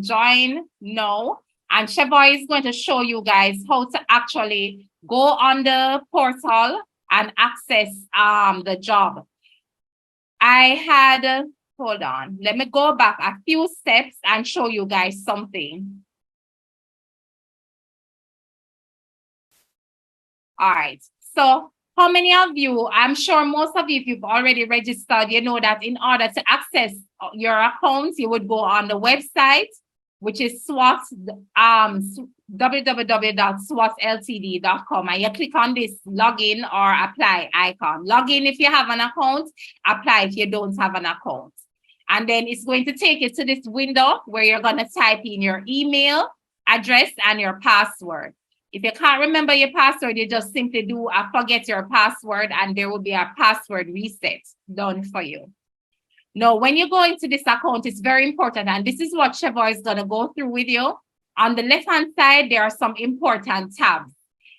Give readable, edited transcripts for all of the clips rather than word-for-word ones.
join now. And Chevoy is going to show you guys how to actually go on the portal and access the job. Hold on, let me go back a few steps and show you guys something. All right, so how many of you, I'm sure most of you, if you've already registered, you know that in order to access your account, you would go on the website, which is Swat, www.swatltd.com, and you click on this login or apply icon. Login if you have an account, apply if you don't have an account. And then it's going to take you to this window where you're going to type in your email address and your password. If you can't remember your password, you just simply do a forget your password, and there will be a password reset done for you. Now, when you go into this account, it's very important, and this is what Chevoy is going to go through with you. On the left-hand side, there are some important tabs.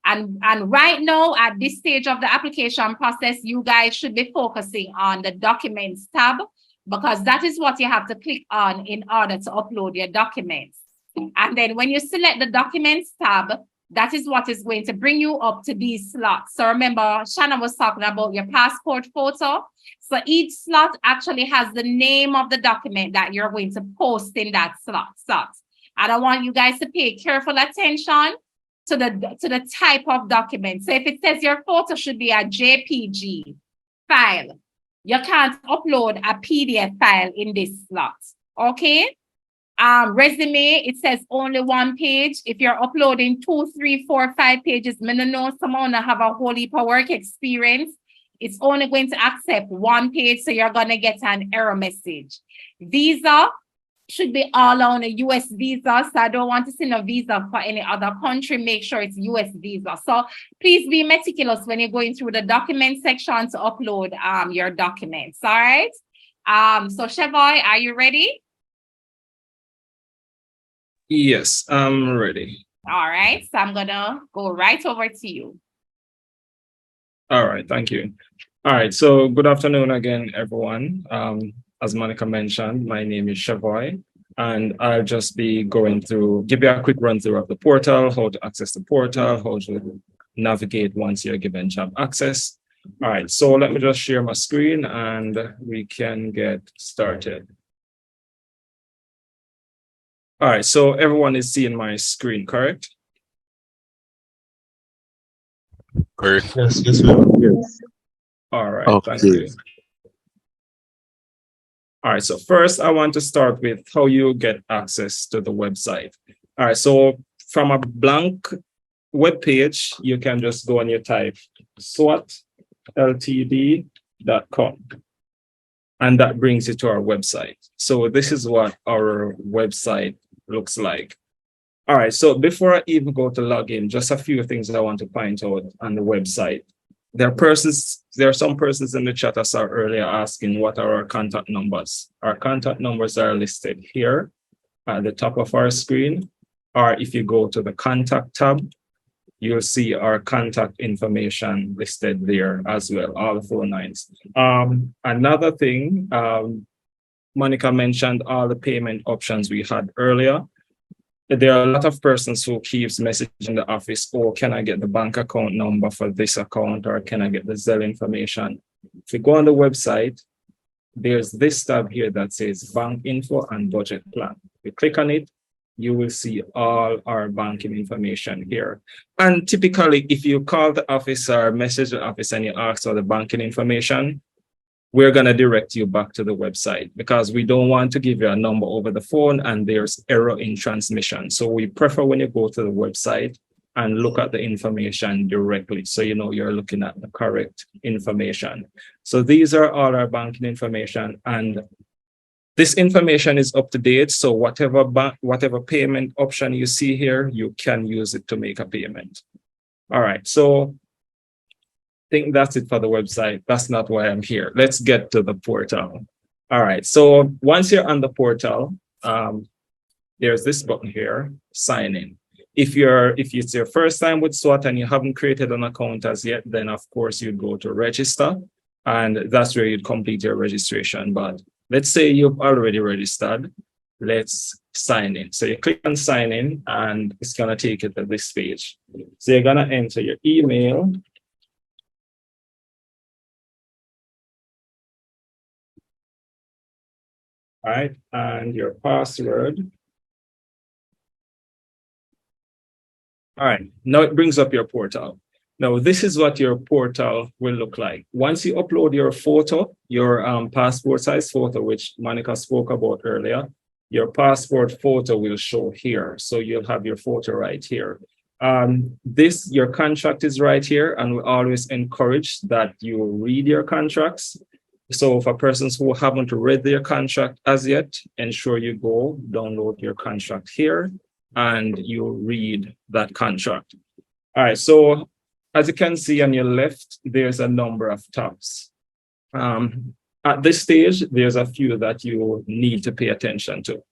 And right now, at this stage of the application process, you guys should be focusing on the Documents tab, because that is what you have to click on in order to upload your documents. And then when you select the Documents tab, that is what is going to bring you up to these slots. So remember, Shanna was talking about your passport photo. So each slot actually has the name of the document that you're going to post in that slot. And I want you guys to pay careful attention to the type of document. So if it says your photo should be a JPG file, you can't upload a PDF file in this slot, okay? Resume, it says only 1 page. If you're uploading 2, 3, 4, 5 pages, I know someone have a whole heap of work experience. It's only going to accept 1 page, so you're going to get an error message. Visa should be all on a US visa, so I don't want to send a visa for any other country. Make sure it's US visa. So please be meticulous when you're going through the document section to upload your documents. All right. So Chevoy, are you ready? Yes, I'm ready. All right, so I'm gonna go right over to you. All right, thank you. All right, so good afternoon again, everyone. As Monica mentioned, my name is Chevoy, and I'll just be going through, give you a quick run through of the portal, how to access the portal, how to navigate once you're given job access. All right, so let me just share my screen and we can get started. All right, so everyone is seeing my screen, correct? Correct. Yes, sir. Yes. All right, Okay. thank you. All right, so first I want to start with how you get access to the website. All right, so from a blank web page, you can just go and you type swatltd.com. And that brings you to our website. So this is what our website looks like. All right, so before I even go to login, just a few things I want to point out on the website. There are some persons in the chat I saw earlier asking what are our contact numbers. Our contact numbers are listed here at the top of our screen, or if you go to the contact tab, you'll see our contact information listed there as well, all 4 lines. Another thing, Monica mentioned all the payment options we had earlier. There are a lot of persons who keeps messaging the office, oh, can I get the bank account number for this account, or can I get the Zelle information? If you go on the website, there's this tab here that says bank info and budget plan. If you click on it, you will see all our banking information here. And typically, if you call the office or message the office and you ask for the banking information, we're going to direct you back to the website, because we don't want to give you a number over the phone and there's error in transmission. So we prefer when you go to the website and look at the information directly, so you know you're looking at the correct information. So these are all our banking information, and this information is up to date. So whatever payment option you see here, you can use it to make a payment. All right, so I think that's it for the website. That's not why I'm here. Let's get to the portal. All right, so once you're on the portal, there's this button here, sign in. If it's your first time with SWAT and you haven't created an account as yet, then of course you'd go to register, and that's where you'd complete your registration. But let's say you've already registered. Let's sign in. So you click on sign in and it's going to take you to this page. So you're going to enter your email. All right, and your password. All right, now it brings up your portal. Now, this is what your portal will look like. Once you upload your photo, your passport size photo, which Monica spoke about earlier, your passport photo will show here. So you'll have your photo right here. Your contract is right here, and we always encourage that you read your contracts. So for persons who haven't read their contract as yet, ensure you go download your contract here and you read that contract. All right, so as you can see on your left, there's a number of tabs. At this stage, there's a few that you need to pay attention to.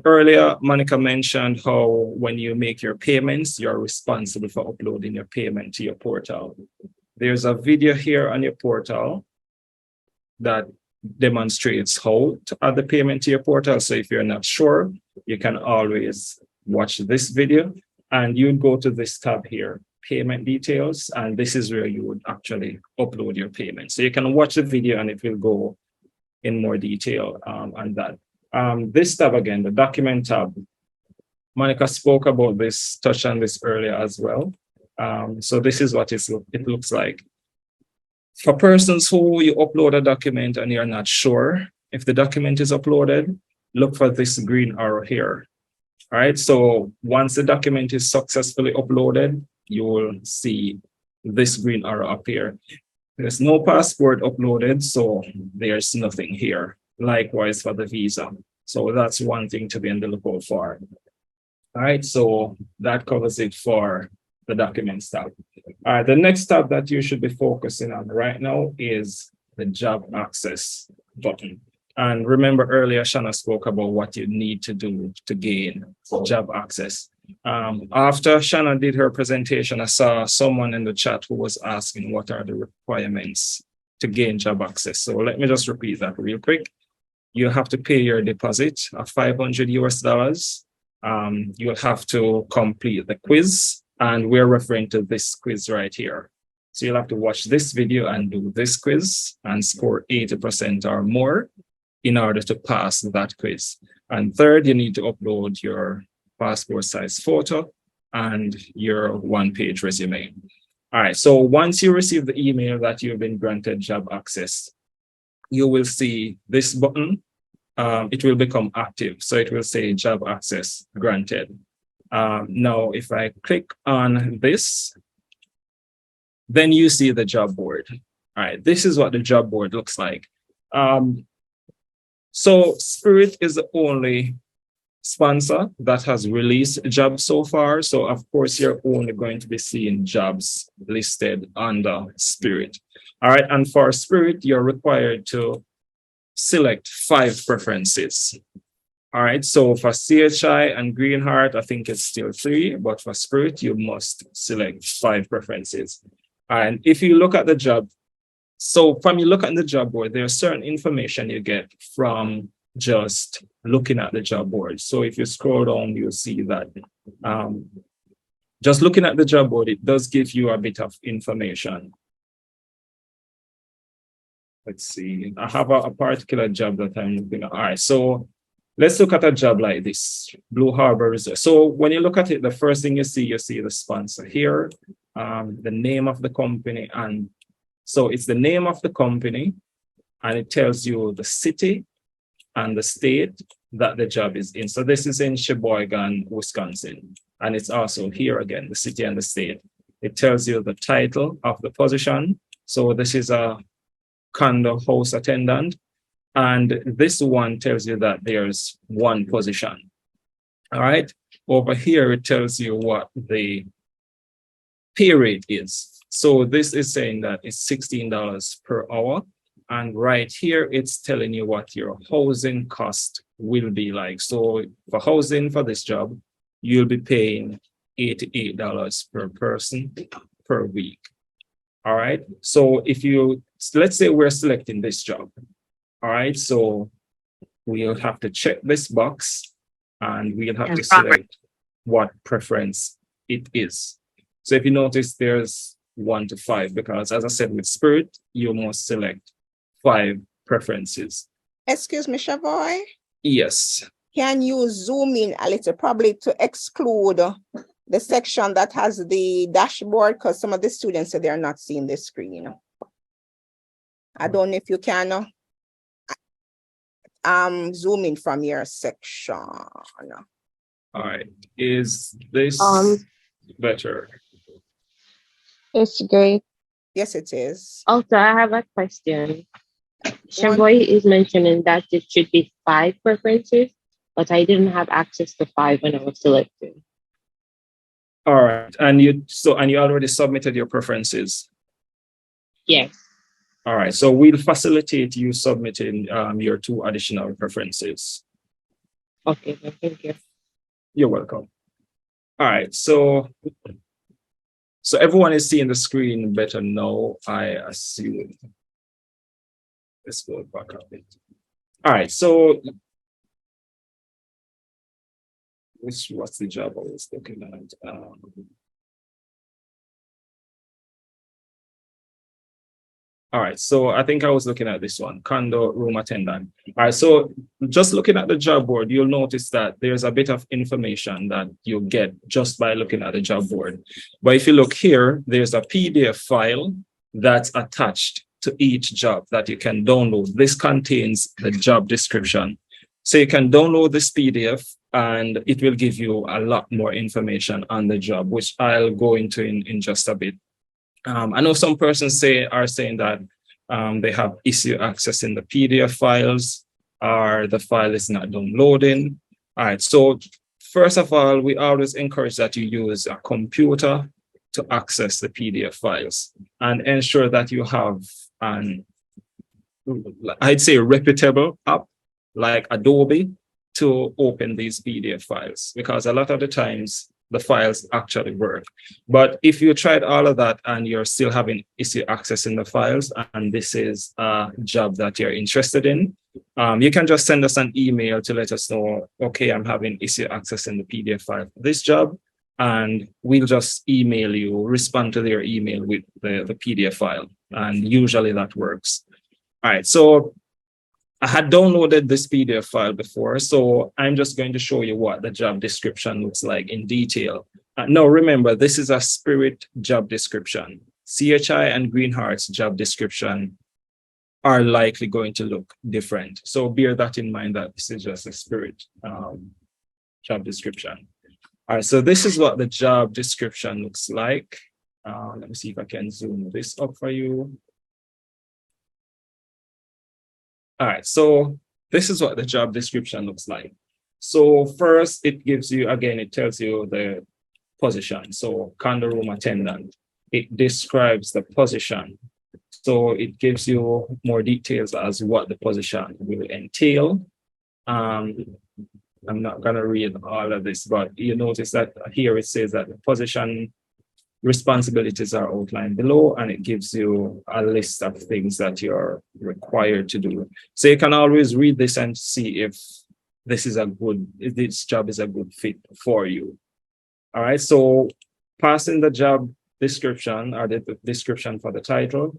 Earlier, Monica mentioned how when you make your payments, you're responsible for uploading your payment to your portal. There's a video here on your portal that demonstrates how to add the payment to your portal. So if you're not sure, you can always watch this video and you go to this tab here, payment details, and this is where you would actually upload your payment. So you can watch the video and it will go in more detail on that. This tab again, the document tab, Monica spoke about this, touched on this earlier as well. So this is what it looks like. For persons who you upload a document and you're not sure if the document is uploaded, look for this green arrow here. All right, so once the document is successfully uploaded, you will see this green arrow appear. There's no passport uploaded, so there's nothing here. Likewise for the visa. So that's one thing to be on the lookout for. All right, so that covers it for the documents tab. All right, the next tab that you should be focusing on right now is the job access button. And remember earlier, Shanna spoke about what you need to do to gain job access. After Shanna did her presentation, I saw someone in the chat who was asking what are the requirements to gain job access. So let me just repeat that real quick. You have to pay your deposit of $500 US. You'll have to complete the quiz, and we're referring to this quiz right here. So you'll have to watch this video and do this quiz and score 80% or more in order to pass that quiz. And third, you need to upload your passport size photo and your one-page resume. All right, so once you receive the email that you've been granted job access, you will see this button. It will become active. So it will say job access granted. Now, if I click on this, then you see the job board. All right, this is what the job board looks like. So Spirit is the only sponsor that has released jobs so far. So of course, you're only going to be seeing jobs listed under Spirit. All right, and for Spirit, you're required to select 5 preferences. All right, so for CHI and Greenheart, I think it's still 3, but for Spirit, you must select 5 preferences. And if you look at the job, so from you look at the job board, there's certain information you get from just looking at the job board. So if you scroll down, you'll see that just looking at the job board, it does give you a bit of information. Let's see, I have a particular job that I'm looking at. All right, so let's look at a job like this, Blue Harbor Resort. So when you look at it, the first thing you see the sponsor here, the name of the company. And so it's the name of the company, and it tells you the city and the state that the job is in. So this is in Sheboygan, Wisconsin. And it's also here again, the city and the state. It tells you the title of the position. So this is a condo house attendant. And this one tells you that there's 1 position. All right. Over here, it tells you what the pay rate is. So this is saying that it's $16 per hour. And right here, it's telling you what your housing cost will be like. So for housing for this job, you'll be paying $88 per person per week. All right. So let's say we're selecting this job. All right. So we'll have to check this box and we'll have to select what preference it is. So if you notice, there's 1 to 5, because as I said, with Spirit, you must select 5 preferences. Excuse me, Shavoy. Yes. Can you zoom in a little, probably to exclude the section that has the dashboard, because some of the students say they're not seeing the screen. I don't know if you can zoom in from your section. All right. Is this better? It's great. Yes, it is. Also, I have a question. Shavoy is mentioning that it should be 5 preferences, but I didn't have access to 5 when I was selecting. All right. And you already submitted your preferences? Yes. All right. So we'll facilitate you submitting your 2 additional preferences. Okay, thank you. You're welcome. All right. So everyone is seeing the screen better now, I assume. Let's go back up it. All right. So what's the job I was looking at? All right, so I think I was looking at this one, condo room attendant. All right, so just looking at the job board, you'll notice that there's a bit of information that you get just by looking at the job board. But if you look here, there's a PDF file that's attached to each job that you can download. This contains the job description. So you can download this PDF and it will give you a lot more information on the job, which I'll go into in just a bit. I know some persons are saying that they have issue accessing the PDF files, or the file is not downloading. All right, so first of all, we always encourage that you use a computer to access the PDF files and ensure that you have I'd say a reputable app like Adobe to open these PDF files, because a lot of the times the files actually work. But if you tried all of that and you're still having issue accessing the files, and this is a job that you're interested in, you can just send us an email to let us know, okay, I'm having issue accessing the PDF file for this job, and we'll just email you, respond to their email with the PDF file. And usually that works. All right, so I had downloaded this PDF file before, so I'm just going to show you what the job description looks like in detail. Now, remember, this is a Spirit job description. CHI and Green Heart's job description are likely going to look different. So bear that in mind, that this is just a Spirit job description. All right, so this is what the job description looks like. Let me see if I can zoom this up for you. All right, so this is what the job description looks like. So first, it gives you, again, it tells you the position. So condo room attendant. It describes the position. So it gives you more details as what the position will entail. I'm not going to read all of this, but you notice that here it says that the position responsibilities are outlined below, and it gives you a list of things that you're required to do. So you can always read this and see if this job is a good fit for you. All right, so passing the job description, or the description for the title,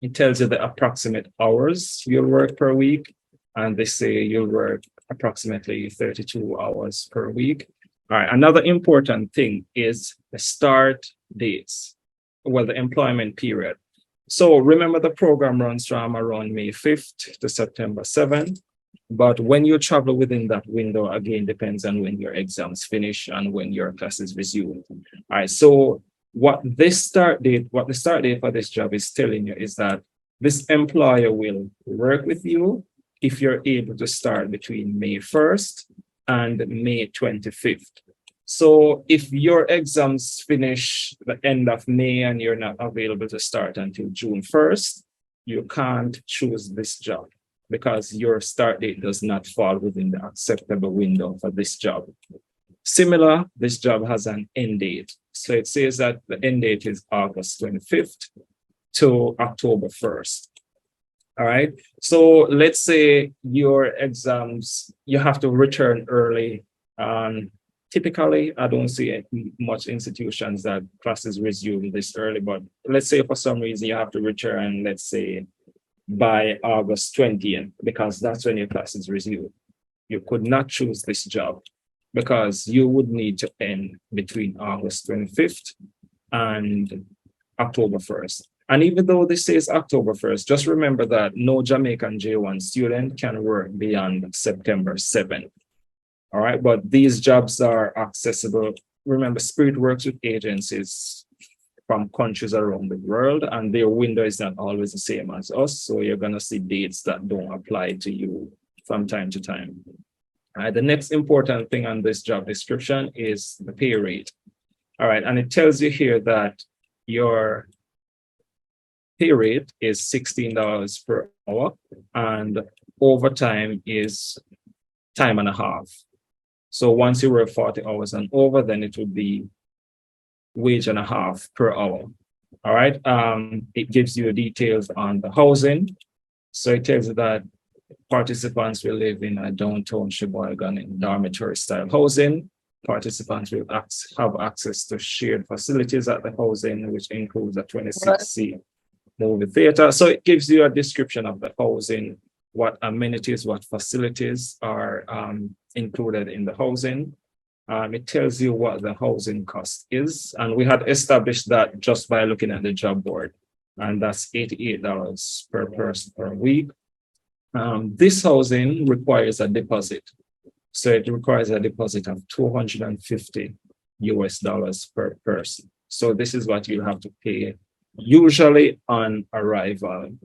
it tells you the approximate hours you'll work per week, and they say you'll work approximately 32 hours per week. All right, another important thing is the start dates, well, the employment period. So remember, the program runs from around May 5th to September 7th. But when you travel within that window, again, depends on when your exams finish and when your classes resume. All right, so what the start date for this job is telling you is that this employer will work with you if you're able to start between May 1st and May 25th. So if your exams finish the end of May and you're not available to start until June 1st, you can't choose this job because your start date does not fall within the acceptable window for this job. Similar, this job has an end date. So it says that the end date is August 25th to October 1st. All right. So let's say your exams, you have to return early Typically, I don't see much institutions that classes resume this early, but let's say for some reason you have to return, let's say by August 20th, because that's when your classes resume. You could not choose this job because you would need to end between August 25th and October 1st. And even though this says October 1st, just remember that no Jamaican J1 student can work beyond September 7th. All right, but these jobs are accessible. Remember, Spirit works with agencies from countries around the world, and their window is not always the same as us. So you're going to see dates that don't apply to you from time to time. All right, the next important thing on this job description is the pay rate. All right, and it tells you here that your pay rate is $16 per hour, and overtime is time and a half. So once you work 40 hours and over, then it would be wage and a half per hour. All right. It gives you details on the housing. So it tells you that participants will live in a downtown Sheboygan in dormitory style housing. Participants will have access to shared facilities at the housing, which includes a 26-seat movie theater. So it gives you a description of the housing, what amenities, what facilities are included in the housing. It tells you what the housing cost is. And we had established that just by looking at the job board. And that's $88 per person per week. This housing requires a deposit. So it requires a deposit of $250 per person. So this is what you have to pay usually on arrival.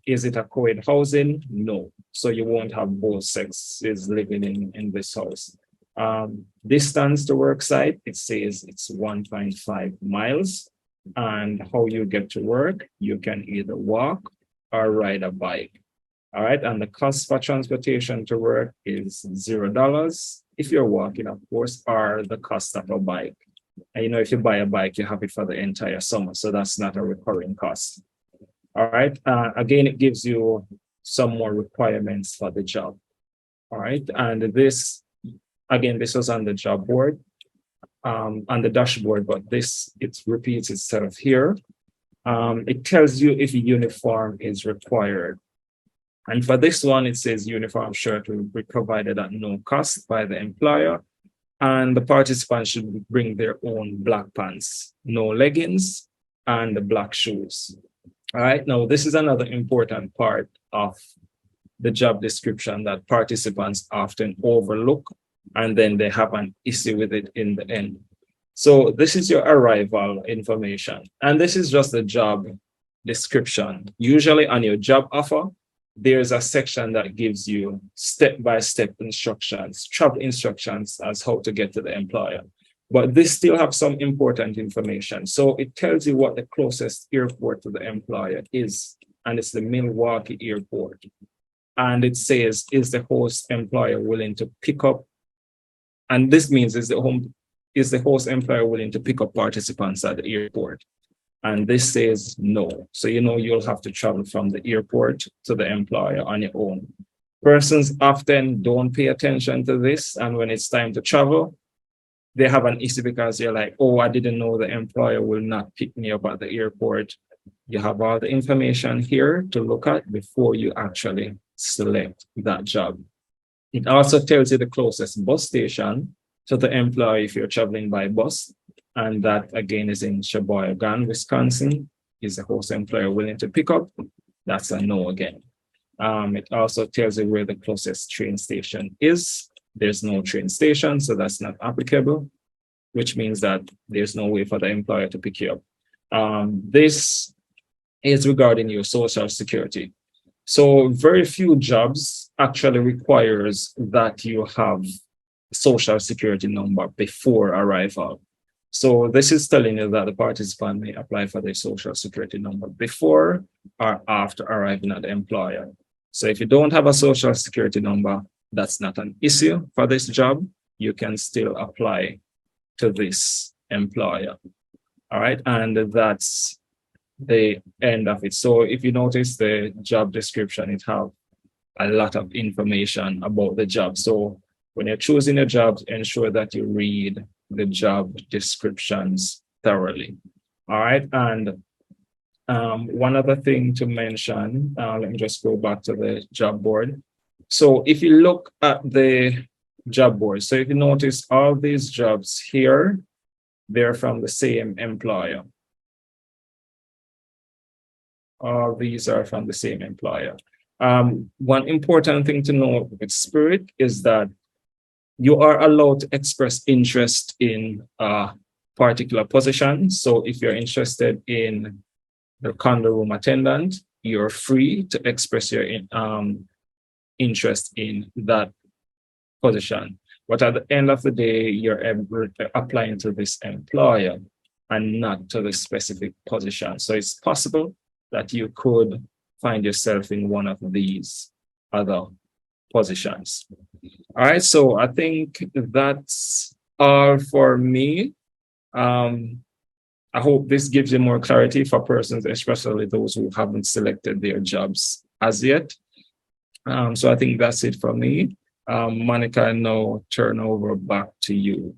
Is it a co-ed housing? No. So you won't have both sexes living in this house. Distance to work site, it says it's 1.5 miles. And how you get to work, you can either walk or ride a bike. All right. And the cost for transportation to work is $0 if you're walking, of course, or the cost of a bike. And you know, if you buy a bike, you have it for the entire summer. So that's not a recurring cost. All right. Again, it gives you some more requirements for the job. All right. And this, again, this was on the job board, on the dashboard, but it repeats itself here. It tells you if a uniform is required. And for this one, it says uniform shirt will be provided at no cost by the employer. And the participants should bring their own black pants, no leggings, and black shoes. All right, now this is another important part of the job description that participants often overlook, and then they have an issue with it in the end. So this is your arrival information, and this is just the job description. Usually on your job offer, there's a section that gives you step-by-step instructions, travel instructions as how to get to the employer. But this still have some important information. So it tells you what the closest airport to the employer is, and it's the Milwaukee Airport. And it says, is the host employer willing to pick up? And this means is the host employer willing to pick up participants at the airport? And this says no. So you know you'll have to travel from the airport to the employer on your own. Persons often don't pay attention to this, and when it's time to travel, they have an issue because they're like, oh, I didn't know the employer will not pick me up at the airport. You have all the information here to look at before you actually select that job. It also tells you the closest bus station to the employer if you're traveling by bus. And that again is in Sheboygan, Wisconsin. Is the host employer willing to pick up? That's a no again. It also tells you where the closest train station is. There's no train station, so that's not applicable, which means that there's no way for the employer to pick you up. This is regarding your social security. So very few jobs actually requires that you have a social security number before arrival. So this is telling you that the participant may apply for their social security number before or after arriving at the employer. So if you don't have a social security number, that's not an issue for this job. You can still apply to this employer. All right. And that's the end of it. So if you notice the job description, it has a lot of information about the job. So when you're choosing your jobs, ensure that you read the job descriptions thoroughly. All right. And one other thing to mention, let me just go back to the job board. So if you look at the job board, so if you notice all these jobs here, they're from the same employer. All these are from the same employer. One important thing to know with Spirit is that you are allowed to express interest in a particular position. So if you're interested in the condo room attendant, you're free to express your interest in that position. But at the end of the day, you're applying to this employer and not to the specific position. So it's possible that you could find yourself in one of these other positions. All right, so I think that's all for me. I hope this gives you more clarity for persons, especially those who haven't selected their jobs as yet. So I think that's it for me. Monica, I now turn over back to you.